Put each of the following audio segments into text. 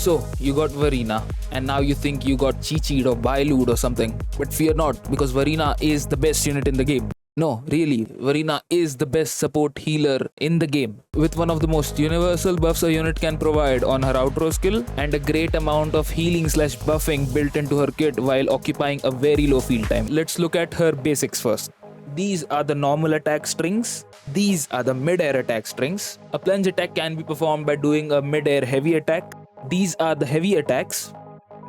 So, you got Verina, and now you think you got Chi-Chi'd or Bailu'd or something. But fear not, because Verina is the best unit in the game. No, really, Verina is the best support healer in the game, with one of the most universal buffs a unit can provide on her outro skill, and a great amount of healing slash buffing built into her kit while occupying a very low field time. Let's look at her basics first. These are the normal attack strings. These are the mid-air attack strings. A plunge attack can be performed by doing a mid-air heavy attack. These are the heavy attacks.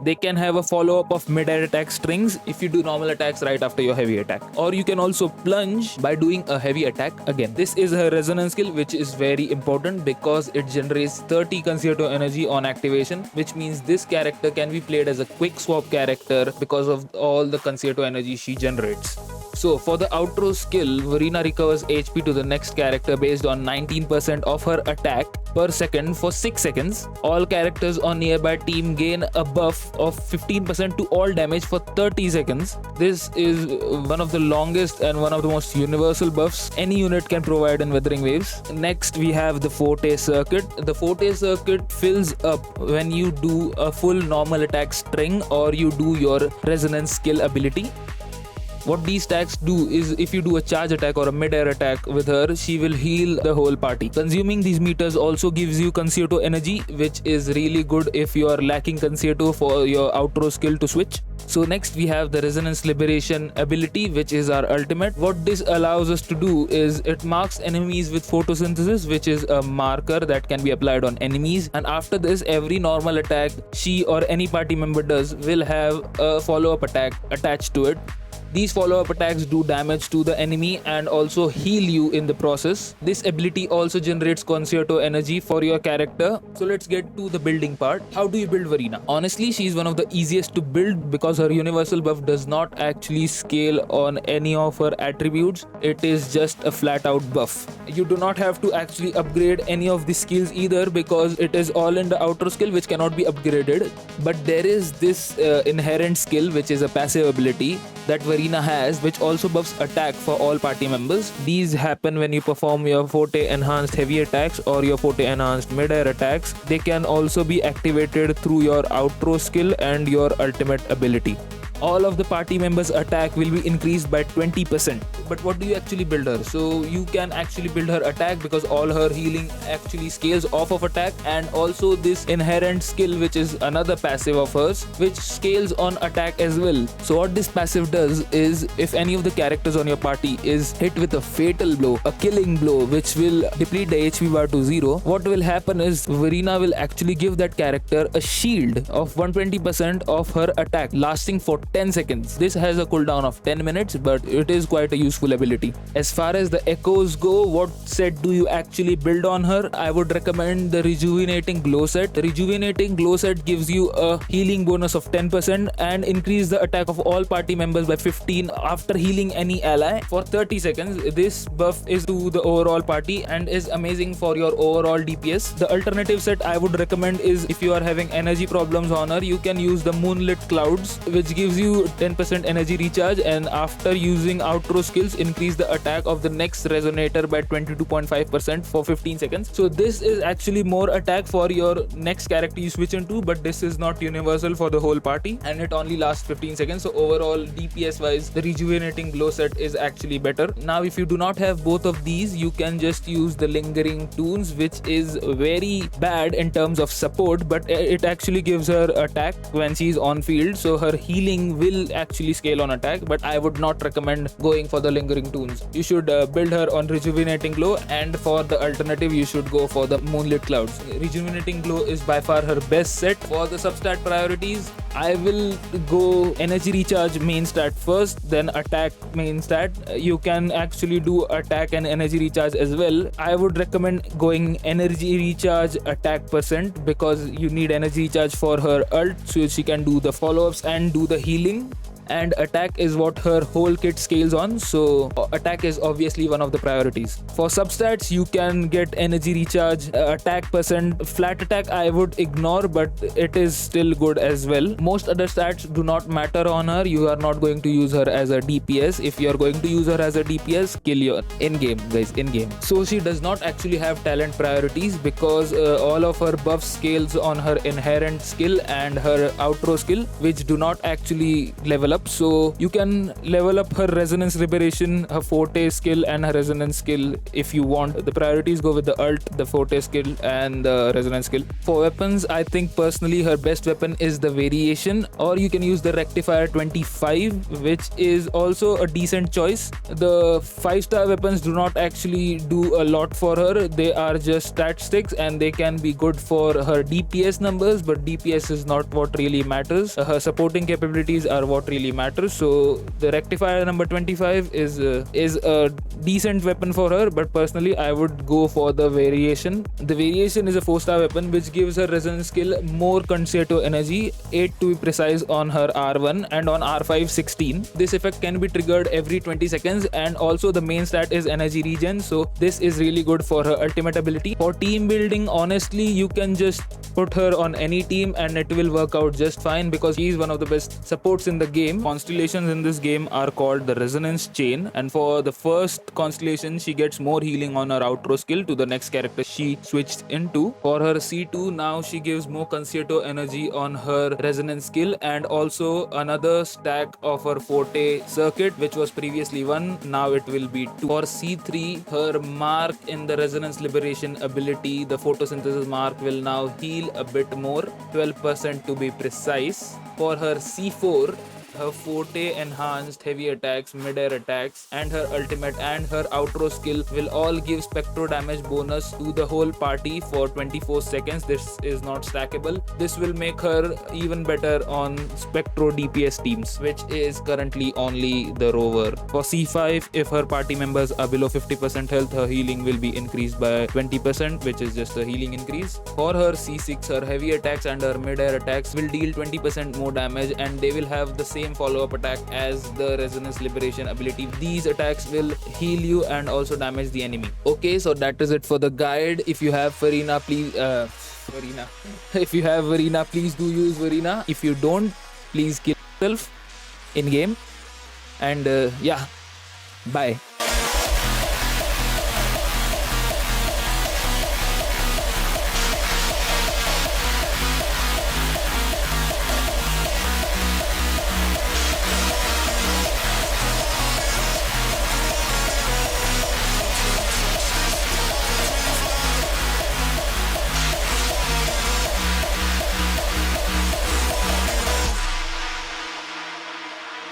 They can have a follow-up of mid-air attack strings if you do normal attacks right after your heavy attack. Or you can also plunge by doing a heavy attack again. This is her resonance skill, which is very important because it generates 30 concerto energy on activation, which means this character can be played as a quick swap character because of all the concerto energy she generates. So for the outro skill, Verina recovers HP to the next character based on 19% of her attack per second for 6 seconds. All characters on nearby team gain a buff of 15% to all damage for 30 seconds. This is one of the longest and one of the most universal buffs any unit can provide in Wuthering Waves. Next we have the Forte Circuit. The Forte Circuit fills up when you do a full normal attack string or you do your resonance skill ability. What these stacks do is if you do a charge attack or a mid-air attack with her, she will heal the whole party. Consuming these meters also gives you concerto energy, which is really good if you are lacking concerto for your outro skill to switch. So next we have the Resonance Liberation ability, which is our ultimate. What this allows us to do is it marks enemies with photosynthesis, which is a marker that can be applied on enemies, and after this every normal attack she or any party member does will have a follow-up attack attached to it. These follow-up attacks do damage to the enemy and also heal you in the process. This ability also generates concerto energy for your character. So let's get to the building part. How do you build Verina? Honestly, she's one of the easiest to build because her universal buff does not actually scale on any of her attributes. It is just a flat-out buff. You do not have to actually upgrade any of the skills either because it is all in the outer skill which cannot be upgraded. But there is this inherent skill which is a passive ability that Verina has, which also buffs attack for all party members. These happen when you perform your Forte enhanced heavy attacks or your Forte enhanced mid-air attacks. They can also be activated through your outro skill and your ultimate ability. All of the party members' attack will be increased by 20%. But what do you actually build her? So you can actually build her attack because all her healing actually scales off of attack, and also this inherent skill, which is another passive of hers, which scales on attack as well. So what this passive does is if any of the characters on your party is hit with a fatal blow, a killing blow, which will deplete the HP bar to 0, what will happen is Verina will actually give that character a shield of 120% of her attack lasting for 10 seconds. This has a cooldown of 10 minutes, but it is quite a useful ability. As far as the echoes go, what set do you actually build on her? I would recommend the Rejuvenating Glow set. The Rejuvenating Glow set gives you a healing bonus of 10% and increase the attack of all party members by 15 after healing any ally for 30 seconds. This buff is to the overall party and is amazing for your overall DPS. The alternative set I would recommend is if you are having energy problems on her, you can use the Moonlit Clouds, which gives you 10% energy recharge, and after using outro skills increase the attack of the next resonator by 22.5% for 15 seconds. So this is actually more attack for your next character you switch into, but this is not universal for the whole party and it only lasts 15 seconds. So overall DPS wise, the Rejuvenating Glow set is actually better. Now if you do not have both of these, you can just use the Lingering Tunes, which is very bad in terms of support, but it actually gives her attack when she's on field, so her healing will actually scale on attack, but I would not recommend going for the Lingering Tunes. You should build her on Rejuvenating Glow, and for the alternative you should go for the Moonlit Clouds. Rejuvenating Glow is by far her best set. For the substat priorities, I will go energy recharge main stat first, then attack main stat. You can actually do attack and energy recharge as well. I would recommend going energy recharge attack percent because you need energy recharge for her ult so she can do the follow-ups and do the healing. and attack is what her whole kit scales on, so attack is obviously one of the priorities. For substats, you can get energy recharge, attack percent, flat attack I would ignore, but it is still good as well. Most other stats do not matter on her. You are not going to use her as a DPS. If you are going to use her as a DPS, kill your in-game, guys, in-game. So she does not actually have talent priorities because all of her buff scales on her inherent skill and her outro skill, which do not actually level up. So you can level up her resonance liberation, her forte skill, and her resonance skill if you want. The priorities go with the ult, the forte skill, and the resonance skill. For weapons, I think personally her best weapon is the variation, or you can use the rectifier 25, which is also a decent choice. The 5-star weapons do not actually do a lot for her. They are just stat sticks and they can be good for her DPS numbers, but DPS is not what really matters. Her supporting capabilities are what really matters. So the rectifier number 25 is a decent weapon for her, but personally I would go for the variation. The variation is a 4-star weapon which gives her resonance skill more concerto energy, 8 to be precise on her R1, and on R5 16. This effect can be triggered every 20 seconds, and also the main stat is energy regen, so this is really good for her ultimate ability. For team building, honestly, you can just put her on any team and it will work out just fine because she is one of the best supports in the game. Constellations in this game are called the resonance chain, and for the first constellation she gets more healing on her outro skill to the next character she switched into. For her C2, now she gives more concerto energy on her resonance skill and also another stack of her forte circuit, which was previously 1, now it will be 2. For C3, her mark in the resonance liberation ability, the photosynthesis mark, will now heal a bit more, 12% to be precise. For her C4, her forte enhanced heavy attacks, mid-air attacks, and her ultimate and her outro skill will all give spectro damage bonus to the whole party for 24 seconds. This is not stackable. This will make her even better on spectro DPS teams, which is currently only the rover. For C5, if her party members are below 50% health, her healing will be increased by 20%, which is just a healing increase. For her C6, her heavy attacks and her mid-air attacks will deal 20% more damage, and they will have the same follow-up attack as the resonance liberation ability. These attacks will heal you and also damage the enemy. Okay, so that is it for the guide. If you have Verina, please if you have Verina, please do use Verina. If you don't, please kill yourself in game. And yeah, bye.